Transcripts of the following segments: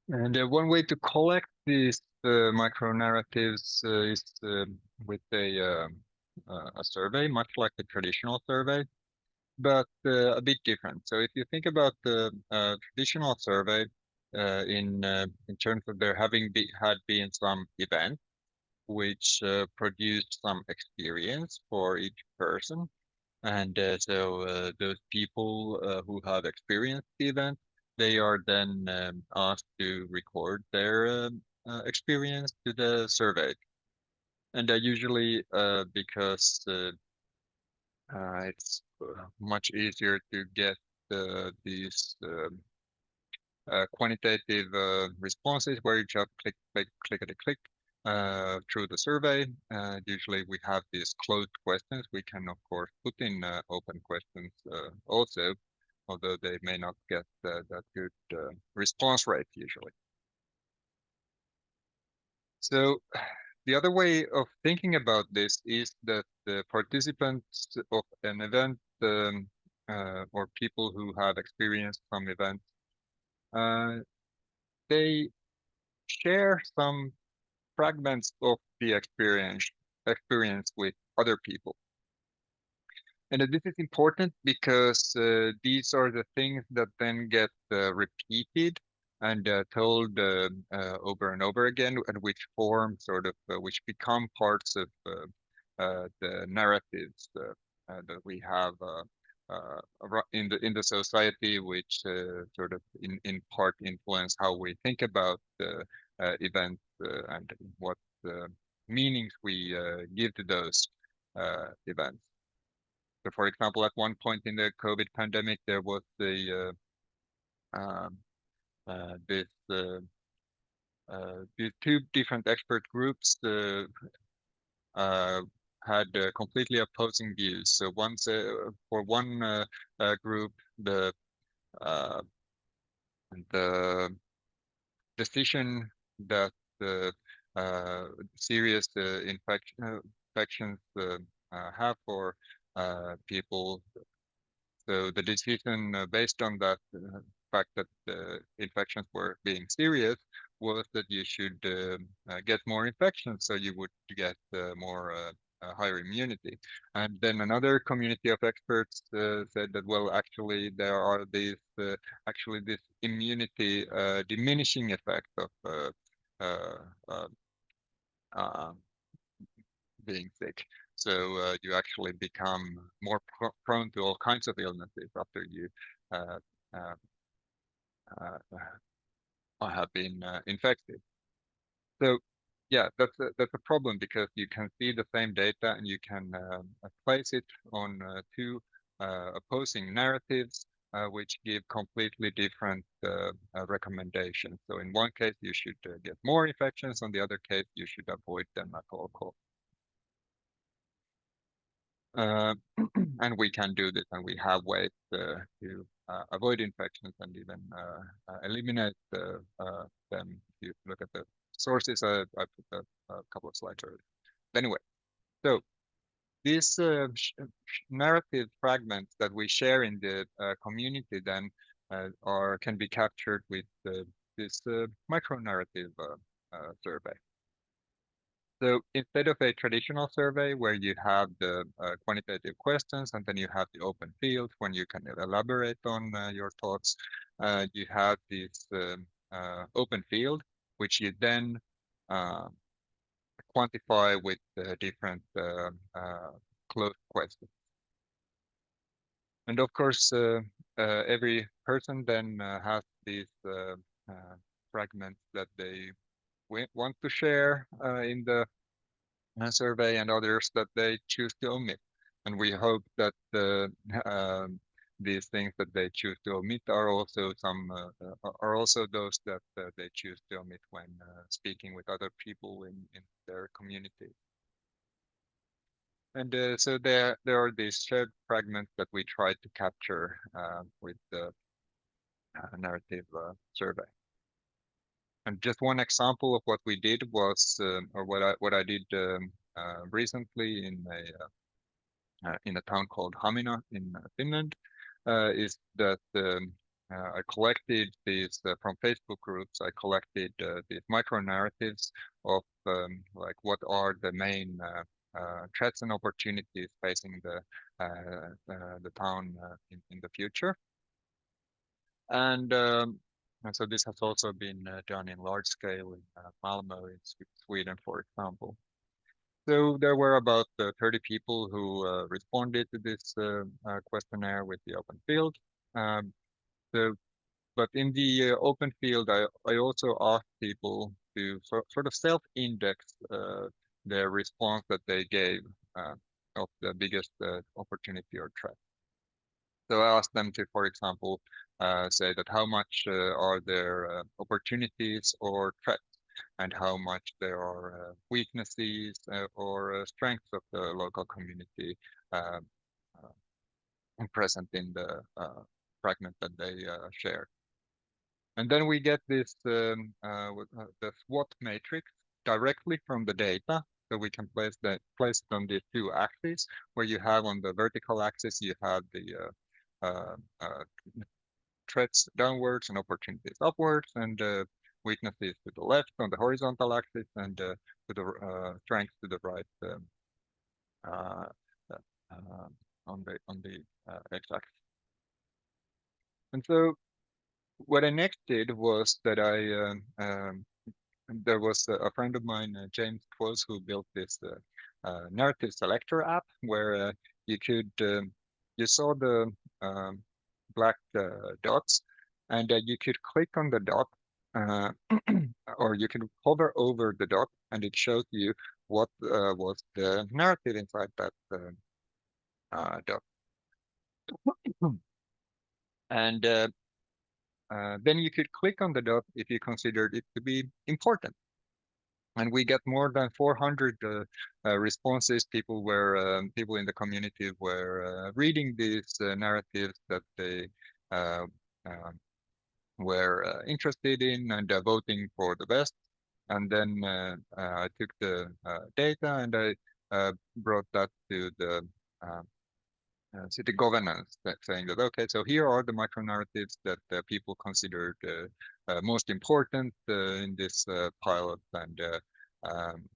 And one way to collect these micro narratives is with a survey, much like the traditional survey, but a bit different. So if you think about the traditional survey in terms of there having had been some event which produced some experience for each person, and so those people who have experienced the event, they are then asked to record their experience to the survey. And usually, because it's much easier to get these quantitative responses where you just click, click, clickety click through the survey. Usually we have these closed questions. We can, of course, put in open questions also, although they may not get that good response rate usually. So the other way of thinking about this is that the participants of an event or people who have experienced some event, uh, they share some fragments of the experience with other people. And this is important because these are the things that then get repeated and told over and over again, and which form sort of which become parts of the narratives that we have in the society, which sort of in part influence how we think about events and what meanings we give to those events. So, for example, at one point in the COVID pandemic, there was um, this these two different expert groups uh, had completely opposing views. So once for one group, uh, the decision that the serious infections have for people. So the decision based on that fact that the infections were being serious was that you should get more infections, so you would get more higher immunity. And then another community of experts said that, well, actually there are these actually this immunity diminishing effect of uh, uh, uh, being sick. So you actually become more prone to all kinds of illnesses after you uh, uh, have been infected. So yeah, that's a problem because you can see the same data and you can place it on two opposing narratives, which give completely different recommendations. So in one case, you should get more infections. On the other case, you should avoid them at all costs. Uh, and we can do this, and we have ways to avoid infections and even eliminate them. If you look at the sources, I put a couple of slides earlier. Anyway, so these narrative fragments that we share in the community then can be captured with this micro narrative survey. So instead of a traditional survey where you have the quantitative questions and then you have the open field when you can elaborate on your thoughts, you have this open field, which you then uh, quantify with different closed questions. And of course, every person then has these fragments that they want to share in the survey and others that they choose to omit. And we hope that these things that they choose to omit are also are also those that they choose to omit when speaking with other people in their community. And so there are these shared fragments that we try to capture with the narrative survey. And just one example of what we did was, or what I did recently in a town called Hamina in Finland, is that I collected these from Facebook groups. I collected these micro narratives of like what are the main threats and opportunities facing the town in the future. And so this has also been done in large scale in Malmo in Sweden, for example. So there were about 30 people who responded to this questionnaire with the open field. Um, so, but in the open field, I also asked people to sort of self-index their response that they gave uh, of the biggest opportunity or threat. So I asked them to, for example, say that how much are there opportunities or threats, and how much there are weaknesses or strengths of the local community uh, present in the fragment that they share. And then we get this the SWOT matrix directly from the data. So we can place it on the two axes, where you have on the vertical axis you have the uh, uh, threats downwards and opportunities upwards, and weaknesses to the left on the horizontal axis, and to the strengths to the right uh, uh, on the x-axis. And so what I next did was that there was a friend of mine, James Close, who built this narrative selector app where you could you saw the um, black dots, and you could click on the dot, uh, or you can hover over the dot, and it shows you what was the narrative inside that dot. And then you could click on the dot if you considered it to be important. And we get more than 400 responses. People in the community were reading these narratives that they uh, uh, were interested in, and voting for the best. And then I took the data, and I brought that to the city governance, saying that, okay, so here are the micro narratives that people considered most important in this pilot. And um,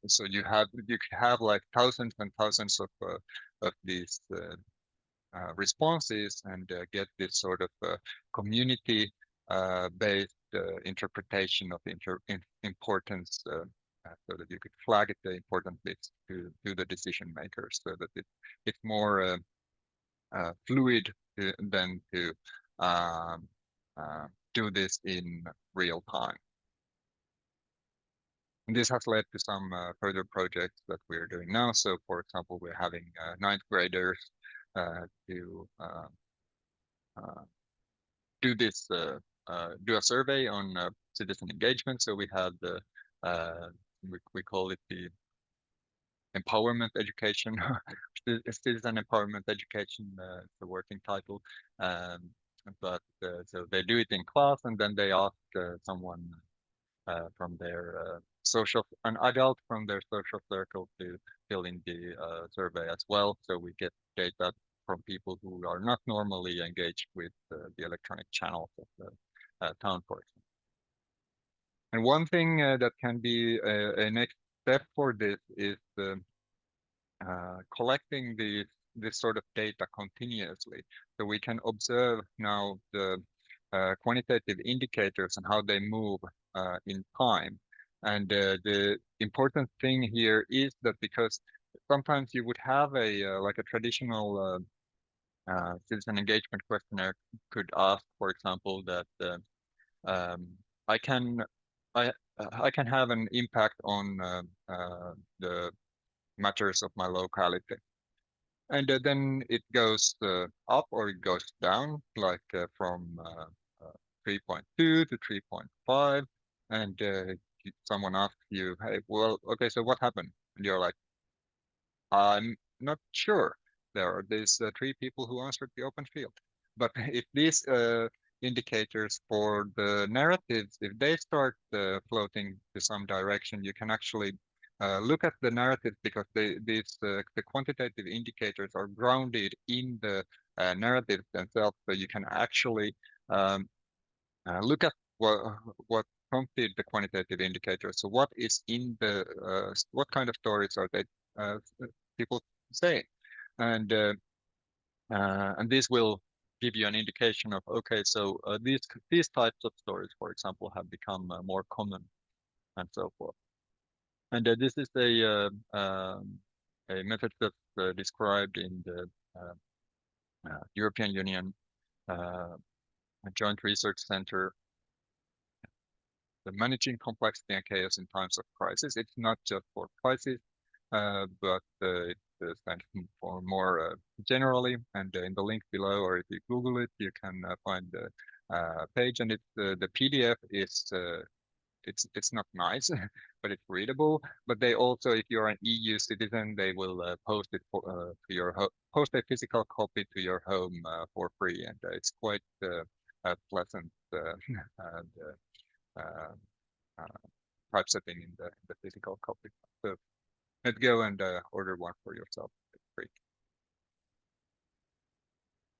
so you could have like thousands and thousands of these responses, and get this sort of community based interpretation of importance, so that you could flag the important bits to the decision makers, so that it's more fluid than to um, do this in real time. And this has led to some further projects that we're doing now. So, for example, we're having ninth graders to do this, do a survey on citizen engagement. So we had we call it the empowerment education, citizen empowerment education, the working title. Um, but so they do it in class, and then they ask someone from their an adult from their social circle to fill in the survey as well. So we get data from people who are not normally engaged with the electronic channels of the town, for example. And one thing that can be a next step for this is collecting this sort of data continuously, so we can observe now the quantitative indicators and how they move in time. And the important thing here is that, because sometimes you would have a like a traditional citizen engagement questionnaire could ask, for example, that um, I can I I can have an impact on the matters of my locality. And then it goes up or it goes down, like from 3.2 to 3.5. And someone asks you, hey, well, okay, so what happened? And you're like, I'm not sure. There are these three people who answered the open field. But if these indicators for the narratives, if they start floating to some direction, you can actually look at the narrative, because the quantitative indicators are grounded in the narratives themselves, so you can actually look at what prompted the quantitative indicators. So what is in the what kind of stories are they people saying, and this will give you an indication of, okay, so these types of stories, for example, have become more common and so forth. And this is a method that's described in the European Union Joint Research Center, the managing complexity and chaos in times of crisis. It's not just for crisis, but it's kind of for more generally. And in the link below, or if you Google it, you can find the page. And it's the PDF is it's not nice, but it's readable. But they also, if you're an EU citizen, they will post it to your post a physical copy to your home for free, and it's quite pleasant and typesetting in the physical copy. So let's go and order one for yourself. It's free.